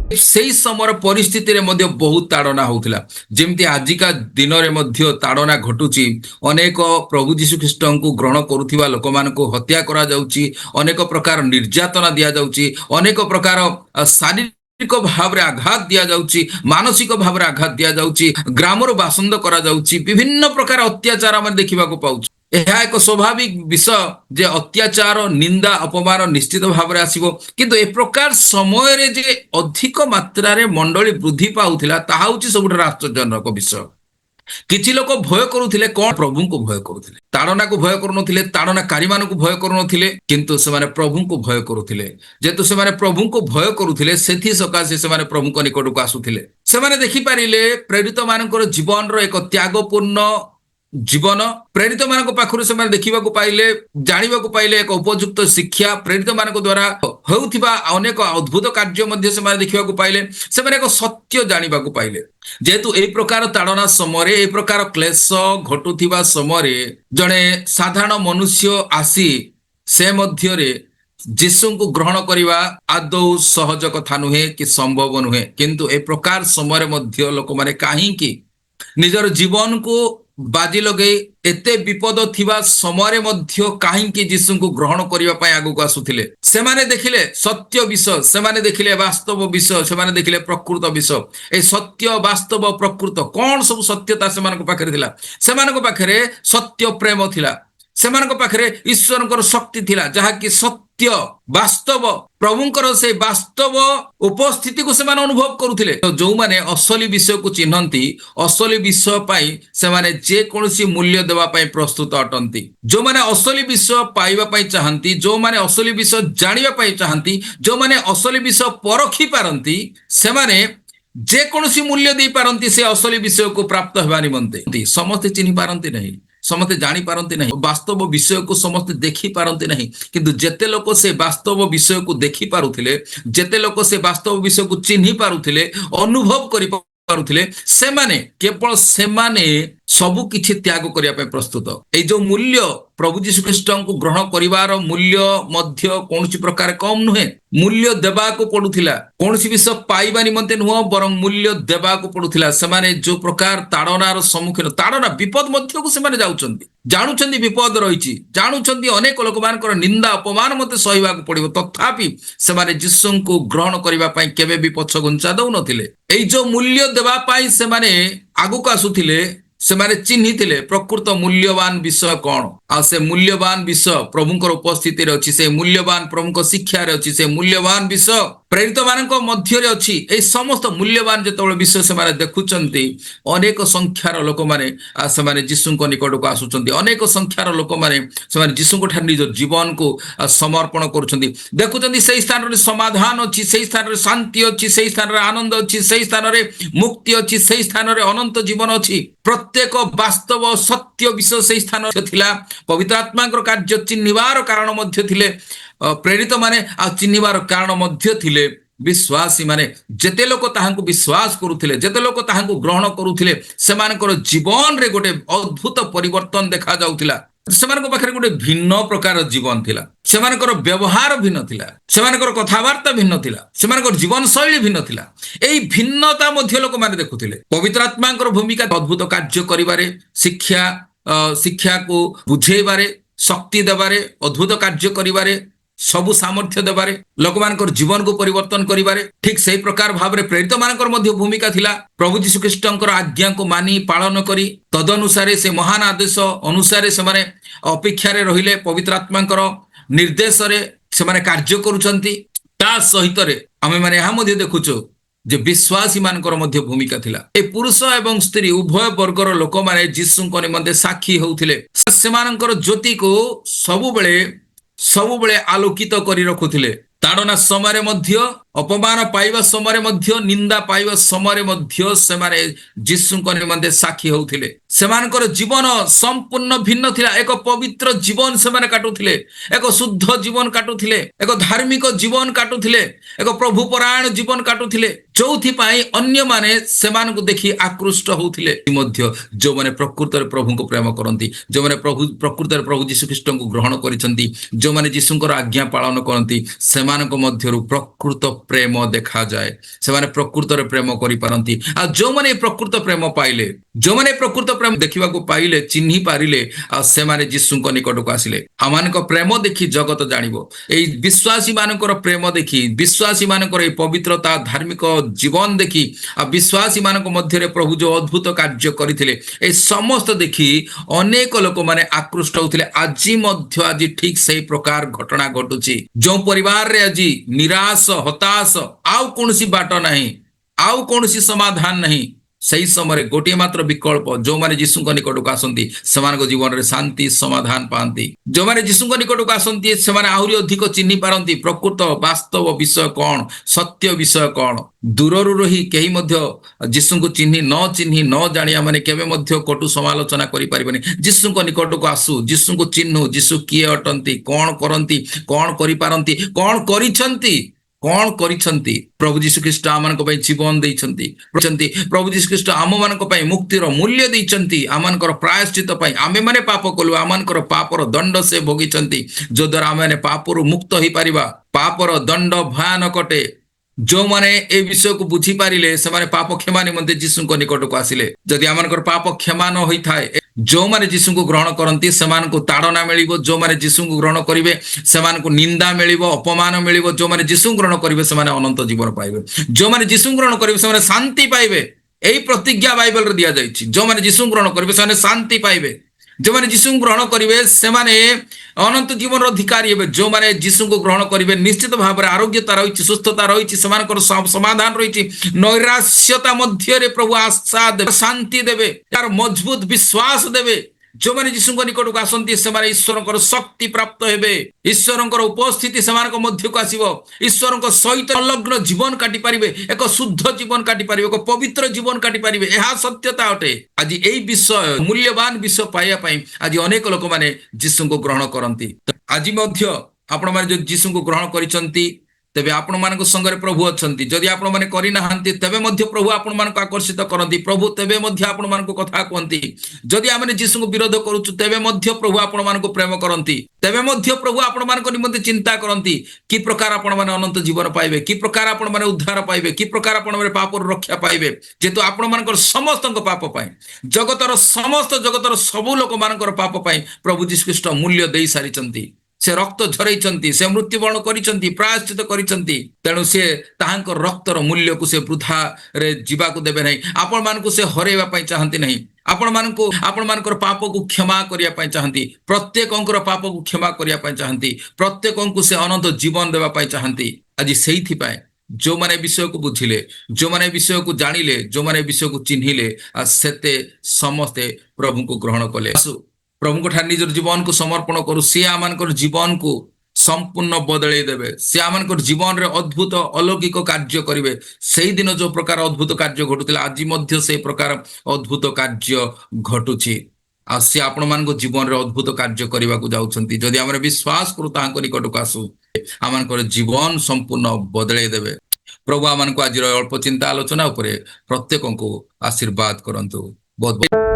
ସେଇ ସମୟର ପରିସ୍ଥିତିରେ ମଧ୍ୟ ବହୁତ ତାଡ଼ନା ହଉଥିଲା। ଯେମିତି ଆଜିକା ଦିନରେ ମଧ୍ୟ ତାଡ଼ନା ଘଟୁଛି। ଅନେକ ପ୍ରଭୁ ଯୀଶୁ ଖ୍ରୀଷ୍ଟଙ୍କୁ ଗ୍ରହଣ କରୁଥିବା ଲୋକମାନଙ୍କୁ ହତ୍ୟା କରାଯାଉଛି, ଅନେକ ପ୍ରକାର ନିର୍ଯାତନା ଦିଆଯାଉଛି, ଅନେକ ପ୍ରକାର ଶାରୀରିକ ଭାବରେ ଆଘାତ ଦିଆଯାଉଛି, ମାନସିକ ଭାବରେ ଆଘାତ ଦିଆଯାଉଛି, ଗ୍ରାମରୁ ବାସନ୍ଦ କରାଯାଉଛି, ବିଭିନ୍ନ ପ୍ରକାର ଅତ୍ୟାଚାର ଆମେ ଦେଖିବାକୁ ପାଉଛୁ। ଏହା ଏକ ସ୍ୱାଭାବିକ ବିଷୟ ଯେ ଅତ୍ୟାଚାର, ନିନ୍ଦା, ଅପମାନ ନିଶ୍ଚିତ ଭାବରେ ଆସିବ। କିନ୍ତୁ ଏ ପ୍ରକାର ସମୟରେ ଯେ ଅଧିକ ମାତ୍ରାରେ ମଣ୍ଡଳୀ ବୃଦ୍ଧି ପାଉଥିଲା ତାହା ହେଉଛି ସବୁଠାରୁ ଆଶ୍ଚର୍ଯ୍ୟଜନକ ବିଷୟ। କିଛି ଲୋକ ଭୟ କରୁଥିଲେ, କଣ? ପ୍ରଭୁଙ୍କୁ ଭୟ କରୁଥିଲେ। ତାଡ଼ନାକୁ ଭୟ କରୁନଥିଲେ, ତାଡ଼ନାକାରୀମାନଙ୍କୁ ଭୟ କରୁନଥିଲେ, କିନ୍ତୁ ସେମାନେ ପ୍ରଭୁଙ୍କୁ ଭୟ କରୁଥିଲେ। ଯେହେତୁ ସେମାନେ ପ୍ରଭୁଙ୍କୁ ଭୟ କରୁଥିଲେ, ସେଥି ସକାଶେ ସେମାନେ ପ୍ରଭୁଙ୍କ ନିକଟକୁ ଆସୁଥିଲେ। ସେମାନେ ଦେଖିପାରିଲେ ପ୍ରେରିତ ମାନଙ୍କର ଜୀବନର ଏକ ତ୍ୟାଗପୂର୍ଣ୍ଣ ଜୀବନ। ପ୍ରେରିତ ମାନଙ୍କ ପାଖରୁ ସେମାନେ ଦେଖିବାକୁ ପାଇଲେ, ଜାଣିବାକୁ ପାଇଲେ ଏକ ଉପଯୁକ୍ତ ଶିକ୍ଷା। ପ୍ରେରିତ ମାନଙ୍କ ଦ୍ୱାରା ହେଉଥିବା ଅନେକ ଅଦ୍ଭୁତ କାର୍ଯ୍ୟ ମଧ୍ୟ ସେମାନେ ଦେଖିବାକୁ ପାଇଲେ। ସେମାନେ ଏକ ସତ୍ୟ ଜାଣିବାକୁ ପାଇଲେ। ଯେହେତୁ ଏହି ପ୍ରକାର ତାଡ଼ନା ସମୟରେ, ଏହି ପ୍ରକାର କ୍ଲେଶ ଘଟୁଥିବା ସମୟରେ ଜଣେ ସାଧାରଣ ମନୁଷ୍ୟ ଆସି ସେ ମଧ୍ୟରେ ଯୀଶୁଙ୍କୁ ଗ୍ରହଣ କରିବା ଆଦୌ ସହଜ କଥା ନୁହେଁ କି ସମ୍ଭବ ନୁହେଁ। କିନ୍ତୁ ଏ ପ୍ରକାର ସମୟରେ ମଧ୍ୟ ଲୋକମାନେ କାହିଁକି ନିଜର ଜୀବନକୁ ବାଜି ଲଗେଇ ଏତେ ବିପଦ ଥିବା ସମୟରେ ମଧ୍ୟ କାହିଁକି ଯୀଶୁଙ୍କୁ ଗ୍ରହଣ କରିବା ପାଇଁ ଆଗକୁ ଆସୁଥିଲେ? ସେମାନେ ଦେଖିଲେ ସତ୍ୟ ବିଷୟ, ସେମାନେ ଦେଖିଲେ ବାସ୍ତବ ବିଷୟ, ସେମାନେ ଦେଖିଲେ ପ୍ରକୃତ ବିଷୟ। এই ସତ୍ୟ, ବାସ୍ତବ, ପ୍ରକୃତ କଣ ସବୁ ସତ୍ୟତା ସେମାନଙ୍କ ପାଖରେ ଥିଲା? ସେମାନଙ୍କ ପାଖରେ ସତ୍ୟ ପ୍ରେମ ଥିଲା। ସେମାନଙ୍କ ପାଖରେ ଈଶ୍ୱରଙ୍କର ଶକ୍ତି ଥିଲା, ଯାହାକି ସତ୍ୟ, ବାସ୍ତବ, ପ୍ରଭୁଙ୍କର ସେ ବାସ୍ତବ ଉପସ୍ଥିତିକୁ ସେମାନେ ଅନୁଭବ କରୁଥିଲେ। ଯେଉଁମାନେ ଅସଲି ବିଷୟକୁ ଚିହ୍ନନ୍ତି, ଅସଲି ବିଷୟ ପାଇଁ ସେମାନେ ଯେକୌଣସି ମୂଲ୍ୟ ଦେବା ପାଇଁ ପ୍ରସ୍ତୁତ ଅଟନ୍ତି। ଯେଉଁମାନେ ଅସଲି ବିଷୟ ପାଇବା ପାଇଁ ଚାହାନ୍ତି, ଯେଉଁମାନେ ଅସଲି ବିଷୟ ଜାଣିବା ପାଇଁ ଚାହାନ୍ତି, ଯେଉଁମାନେ ଅସଲି ବିଷୟ ପରଖି ପାରନ୍ତି, ସେମାନେ ଯେକୌଣସି ମୂଲ୍ୟ ଦେଇପାରନ୍ତି ସେ ଅସଲି ବିଷୟକୁ ପ୍ରାପ୍ତ ହେବା ନିମନ୍ତେ। ସମସ୍ତେ ଚିହ୍ନି ପାରନ୍ତି ନାହିଁ, ସମସ୍ତେ ଜାଣିପାରନ୍ତି ନାହିଁ, ବାସ୍ତବ ବିଷୟକୁ ସମସ୍ତେ ଦେଖିପାରନ୍ତି ନାହିଁ। କିନ୍ତୁ ଯେତେ ଲୋକ ସେ ବାସ୍ତବ ବିଷୟକୁ ଦେଖିପାରୁଥିଲେ, ଯେତେ ଲୋକ ସେ ବାସ୍ତବ ବିଷୟକୁ ଚିହ୍ନି ପାରୁଥିଲେ, ଅନୁଭବ କରିପାରୁଥିଲେ, ସେମାନେ କେବଳ ସେମାନେ ସବୁ କିଛି ତ୍ୟାଗ କରିବା ପାଇଁ ପ୍ରସ୍ତୁତ। ଏଇ ଯୋଉ ମୂଲ୍ୟ, ପ୍ରଭୁ ଯୀଶୁ ଖ୍ରୀଷ୍ଟଙ୍କୁ ଗ୍ରହଣ କରିବାର ମୂଲ୍ୟ ମଧ୍ୟ କୌଣସି ପ୍ରକାର କମ୍ ନୁହେଁ। ମୂଲ୍ୟ ଦେବାକୁ ପଡୁଥିଲା, କୌଣସି ବିଷୟ ପାଇବା ନିମନ୍ତେ ନୁହଁ, ବରଂ ମୂଲ୍ୟ ଦେବାକୁ ପଡୁଥିଲା। ସେମାନେ ଯୋଉ ପ୍ରକାର ତାଡ଼ନାର ସମ୍ମୁଖୀନ, ତାଡ଼ନା ବିପଦ ମଧ୍ୟକୁ ସେମାନେ ଯାଉଛନ୍ତି, ଜାଣୁଛନ୍ତି ବିପଦ ରହିଛି, ଜାଣୁଛନ୍ତି ଅନେକ ଲୋକମାନଙ୍କର ନିନ୍ଦା ଅପମାନ ମତେ ସହିବାକୁ ପଡିବ, ତଥାପି ସେମାନେ ଯୀଶୁଙ୍କୁ ଗ୍ରହଣ କରିବା ପାଇଁ କେବେ ବି ପଛଘୁଞ୍ଚା ଦଉନଥିଲେ। ଏଇ ଯୋଉ ମୂଲ୍ୟ ଦେବା ପାଇଁ ସେମାନେ ଆଗକୁ ଆସୁଥିଲେ, ସେମାନେ ଚିହ୍ନିଥିଲେ ପ୍ରକୃତ ମୂଲ୍ୟବାନ ବିଷୟ କଣ। ଆଉ ସେ ମୂଲ୍ୟବାନ ବିଷୟ ପ୍ରଭୁଙ୍କର ଉପସ୍ଥିତିରେ ଅଛି, ସେ ମୂଲ୍ୟବାନ ପ୍ରଭୁଙ୍କ ଶିକ୍ଷାରେ ଅଛି, ସେ ମୂଲ୍ୟବାନ ବିଷୟ ପ୍ରେରିତ ମାନଙ୍କ ମଧ୍ୟରେ ଅଛି। এই ସମସ୍ତ ମୂଲ୍ୟବାନ ଯେତେବେଳେ ବିଷୟ ସେମାନେ ଦେଖୁଛନ୍ତି, ଅନେକ ସଂଖ୍ୟାର ଲୋକମାନେ ସେମାନେ ଯୀଶୁଙ୍କ ନିକଟକୁ ଆସୁଛନ୍ତି। ଅନେକ ସଂଖ୍ୟାର ଲୋକମାନେ ସେମାନେ ଯୀଶୁଙ୍କ ଠାରେ ନିଜ ଜୀବନକୁ ସମର୍ପଣ କରୁଛନ୍ତି। ଦେଖୁଛନ୍ତି ସେଇ ସ୍ଥାନରେ ସମାଧାନ ଅଛି, ସେଇ ସ୍ଥାନରେ ଶାନ୍ତି ଅଛି, ସେଇ ସ୍ଥାନରେ ଆନନ୍ଦ ଅଛି, ସେଇ ସ୍ଥାନରେ ମୁକ୍ତି ଅଛି, ସେଇ ସ୍ଥାନରେ ଅନନ୍ତ ଜୀବନ ଅଛି। ପ୍ରତ୍ୟେକ ବାସ୍ତବ ସତ୍ୟ ବିଷୟ ସେଇ ସ୍ଥାନରେ ଥିଲା। ପବିତ୍ର ଆତ୍ମାଙ୍କର କାର୍ଯ୍ୟ ଚିହ୍ନିବାର କାରଣ ମଧ୍ୟ ଥିଲେ ପ୍ରେରିତ ମାନେ, ଆଉ ଚିହ୍ନିବାର କାରଣ ମଧ୍ୟ ଥିଲେ ବିଶ୍ୱାସୀ ମାନେ। ଯେତେ ଲୋକ ତାହାଙ୍କୁ ବିଶ୍ୱାସ କରୁଥିଲେ, ଯେତେ ଲୋକ ତାହାଙ୍କୁ ଗ୍ରହଣ କରୁଥିଲେ, ସେମାନଙ୍କର ଜୀବନରେ ଗୋଟେ ଅଦ୍ଭୁତ ପରିବର୍ତ୍ତନ ଦେଖାଯାଉଥିଲା। ସେମାନଙ୍କ ପାଖରେ ଗୋଟେ ଭିନ୍ନ ପ୍ରକାର ଜୀବନ ଥିଲା, ସେମାନଙ୍କର ବ୍ୟବହାର ଭିନ୍ନ ଥିଲା, ସେମାନଙ୍କର କଥାବାର୍ତ୍ତା ଭିନ୍ନ ଥିଲା, ସେମାନଙ୍କର ଜୀବନ ଶୈଳୀ ଭିନ୍ନ ଥିଲା। ଏଇ ଭିନ୍ନତା ମଧ୍ୟ ଲୋକମାନେ ଦେଖୁଥିଲେ। ପବିତ୍ର ଆତ୍ମାଙ୍କର ଭୂମିକା ଅଦ୍ଭୁତ କାର୍ଯ୍ୟ କରିବାରେ, ଶିକ୍ଷାକୁ ବୁଝେଇବାରେ, ଶକ୍ତି ଦେବାରେ, ଅଦ୍ଭୁତ କାର୍ଯ୍ୟ କରିବାରେ, ସବୁ ସାମର୍ଥ୍ୟ ଦେବାରେ, ଲୋକମାନଙ୍କର ଜୀବନକୁ ପରିବର୍ତ୍ତନ କରିବାରେ। ଠିକ୍ ସେଇ ପ୍ରକାର ଭାବରେ ପ୍ରେରିତ ମାନଙ୍କର ମଧ୍ୟ ଭୂମିକା ଥିଲା। ପ୍ରଭୁ ଯୀଶୁ ଖ୍ରୀଷ୍ଟଙ୍କର ଆଜ୍ଞାକୁ ମାନି ପାଳନ କରି ତଦନୁସାରେ, ସେ ମହାନ ଆଦେଶ ଅନୁସାରେ ସେମାନେ ଅପେକ୍ଷାରେ ରହିଲେ। ପବିତ୍ର ଆତ୍ମାଙ୍କର ନିର୍ଦ୍ଦେଶରେ ସେମାନେ କାର୍ଯ୍ୟ କରୁଛନ୍ତି। ତା ସହିତରେ ଆମେମାନେ ଏହା ମଧ୍ୟ ଦେଖୁଛୁ ଯେ ବିଶ୍ୱାସୀ ମାନଙ୍କର ମଧ୍ୟ ଭୂମିକା ଥିଲା। ଏ ପୁରୁଷ ଏବଂ ସ୍ତ୍ରୀ ଉଭୟ ବର୍ଗର ଲୋକମାନେ ଯୀଶୁଙ୍କ ନିମନ୍ତେ ସାକ୍ଷୀ ହେଉଥିଲେ। ସେମାନଙ୍କର ଜ୍ୟୋତିକୁ ସବୁବେଳେ ଆଲୋକିତ କରି ରଖୁଥିଲେ। ତାଡ଼ନା ସମୟରେ ମଧ୍ୟ, ଅପମାନ ପାଇବା ସମୟରେ ମଧ୍ୟ, ନିନ୍ଦା ପାଇବା ସମୟରେ ମଧ୍ୟ ସେମାନେ ଯୀଶୁଙ୍କ ନିମନ୍ତେ ସାକ୍ଷୀ ହେଉଥିଲେ। ସେମାନଙ୍କର ଜୀବନ ସମ୍ପୂର୍ଣ୍ଣ ଭିନ୍ନ ଥିଲା। ଏକ ପବିତ୍ର ଜୀବନ ସେମାନେ କାଟୁଥିଲେ, ଏକ ଶୁଦ୍ଧ ଜୀବନ କାଟୁଥିଲେ, ଏକ ଧାର୍ମିକ ଜୀବନ କାଟୁଥିଲେ, ଏକ ପ୍ରଭୁ ପରାୟଣ ଜୀବନ କାଟୁଥିଲେ, ଯୋଉଥିପାଇଁ ଅନ୍ୟମାନେ ସେମାନଙ୍କୁ ଦେଖି ଆକୃଷ୍ଟ ହେଉଥିଲେ। ମଧ୍ୟ ଯେଉଁମାନେ ପ୍ରକୃତରେ ପ୍ରଭୁଙ୍କୁ ପ୍ରେମ କରନ୍ତି, ଯେଉଁମାନେ ପ୍ରକୃତରେ ପ୍ରଭୁ ଯୀଶୁ ଖ୍ରୀଷ୍ଟଙ୍କୁ ଗ୍ରହଣ କରିଛନ୍ତି, ଯେଉଁମାନେ ଯୀଶୁଙ୍କର ଆଜ୍ଞା ପାଳନ କରନ୍ତି, ସେମାନଙ୍କ ମଧ୍ୟରୁ ପ୍ରକୃତ प्रेम देखा जाए से माने प्रकृत रे प्रेम करि पारंती आ जो माने प्रकृत प्रेम पाइले जो माने प्रकृत प्रेम देखिबा को पाइले चिन्ही पारिले आ से माने यीशु को निकट को आसिले आमान को प्रेम देखि जगत जानिबो एई विश्वासी मानकर प्रेम देखि विश्वासी मानकर ए पवित्रता धार्मिक जीवन देखि आ विश्वासी मानक मध्य रे प्रभु जो अद्भुत कार्य करिथिले ए समस्त देखि अनेक लोक माने आकृष्ट होथिले आजि मध्य आजि ठीक सही प्रकार घटना घटुची जो परिवार रे आजि निराश हताश आउ कोनसी बाट नहीं आउ कोनसी समाधान नहीं सही समय गोटे मात्र विकल्प जो माने यीशु को निकट को आसंती सेमान जीवन रे शांति समाधान पाती जो माने यीशु को निकट को आसंती सेमान आहुरी अधिक चिन्हि पारंती प्रकृत वास्तव विषय कौन सत्य विषय कौन दूररू रही कहीं मध्य यीशु को चिन्हि न जानिया माने केबे मध्य कटु समालोचना करि परिबनी यीशु को निकट को आसु यीशु को चिन्हु यीशु किए अटंती कौन करंती कौन करि पारंती कौन करिसंती कौन करिसंती प्रभु यीशु ख्रीष्ट आमानक पई जीवन देइछंती प्रभु यीशु ख्रीष्ट आम मानक पई मुक्तिर मूल्य देइछंती आमानकर प्रायश्चित पई आमे माने पाप कलु आमानकर पापर दंड से भोगिछंती जो द्वारा आमे पापरु मुक्त होई परिबा पापर दंड भयानकटे जो माने ए विषय को बुझी पारिले से माने पाप क्षमा निमंते यीशु को निकट को आसिले जदि आमानकर पाप क्षमा न होई थाए जो माने यीशु को ग्रहण करंती सेमान को ताड़ना मिलिबो जो माने यीशु को ग्रहण करिवे सेमान को निंदा मिलिबो अपमान मिलिबो जो माने यीशु ग्रहण करिवे सेमाने अनंत जीवन पाइबे जो माने यीशु ग्रहण करिवे सेमाने शांति पाइबे एई प्रतिज्ञा बाइबल रे दिया जायछि जो माने यीशु ग्रहण करिवे सेमाने शांति पाइबे जो माने यीशु ग्रहण करिवे सेमाने अनंत जीवन अधिकारी हेबे जो माने यीशु को ग्रहण करिवे निश्चित भाव रे आरोग्यता रहिछि सुस्थता रहिछि सेमानकर समाधान रहिछि नैराश्यता मध्य रे प्रभु आशा देबे शांति देबे तार मजबूत विश्वास देबे जो माने यीशु को निकट को आसंती से माने ईश्वरकर शक्ति प्राप्त हेबे ईश्वरकर उपस्थिति सेमानक मध्य को आसीबो ईश्वरक सहित संलग्न जीवन काटी परिबे एक शुद्ध जीवन काटी परिबे एक पवित्र जीवन काटी परिबे एहा सत्यता अटे आज एई विषय मूल्यवान विषय पाइया पई आज अनेक लोक माने यीशु को ग्रहण करंती आज मध्य आपण माने जो यीशु को ग्रहण करिसंती तेबे आपण मानक संगे प्रभु अछंती जदि आपण माने करि नाहंती तेबे मध्य प्रभु आपण मानक आकर्षित करंती प्रभु तेबे मध्य आपण मानक कथा कहंती जदि आमे यीशु को विरोध करूछु तेबे मध्य प्रभु आपण मानक प्रेम करंती तेबे मध्य प्रभु आपण मानक निमंते चिंता करंती कि प्रकार आपण माने अनंत जीवन पाइबे कि प्रकार आपण माने उद्धार पाइबे कि प्रकार आपण माने पापर रक्षा पाइबे जेतु आपण मानकर समस्तक पाप पाई जगतर समस्त जगतर सब लोक मानकर पाप पाई प्रभु यीशु ख्रीष्ट मूल्य देई सारिचंती से रक्त झरैचंती से मृत्युवरण करिसंती प्रायश्चित करिसंती तेणु से ताहांकर रक्तर मूल्य को से वृथा रे जीवा को देबे नहीं आपण मान को से हरेबा पई चाहंती नहीं आपण मानकर पाप को क्षमा करिया पई चाहंती प्रत्येकंकर पाप को क्षमा करिया पई चाहंती प्रत्येकंकु से अनंत जीवन देबा पई चाहंती आज सेहिथि पई जो माने विषय को बुझिले जो माने विषय को जानिले जो माने विषय को चिन्हिले आ सेते समस्ते प्रभु को ग्रहण कले प्रभु को निजर जीवन को समर्पण करू सी आमानकर जीवन को संपूर्ण बदले देबे सी आमानकर जीवन रे अद्भुत अलौकिक कार्य करिवे सेही दिन जो प्रकार अद्भुत कार्य घटुतिला आज मध्य से प्रकार अद्भुत कार्य घटुची आ सी आपण मानको जीवन रे अद्भुत कार्य करबा को जाउछंती जदि हमरे विश्वास करू ताहांको निकट को आसु आमानकर जीवन संपूर्ण बदले देबे प्रभु आमानको आज अल्प चिंता आलोचना उपरे प्रत्येकंको आशीर्वाद करंतु बहुत